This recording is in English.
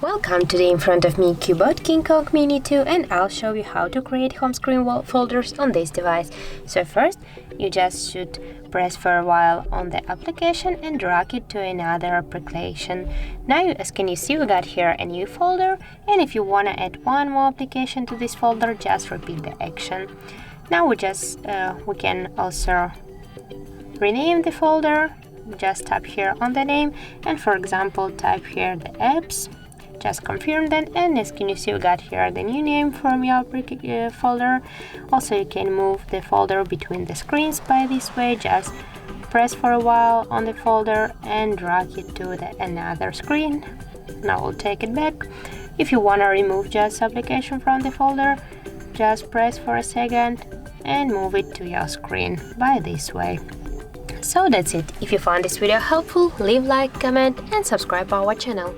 Welcome to the in front of me CUBOT King Kong Mini 2, and I'll show you how to create home screen folders on this device. So first, you just should press for a while on the application and drag it to another application. Now as can you see, we got here a new folder, and if you want to add one more application to this folder, just repeat the action. Now we can also rename the folder. Just tap here on the name and, for example, type here the apps. Just confirm that, and as can you see, we got here the new name from your folder. Also, you can move the folder between the screens by this way. Just press for a while on the folder and drag it to another screen. Now we'll take it back. If you want to remove just application from the folder, just press for a second and move it to your screen by this way. So that's it. If you found this video helpful, leave like, comment and subscribe our channel.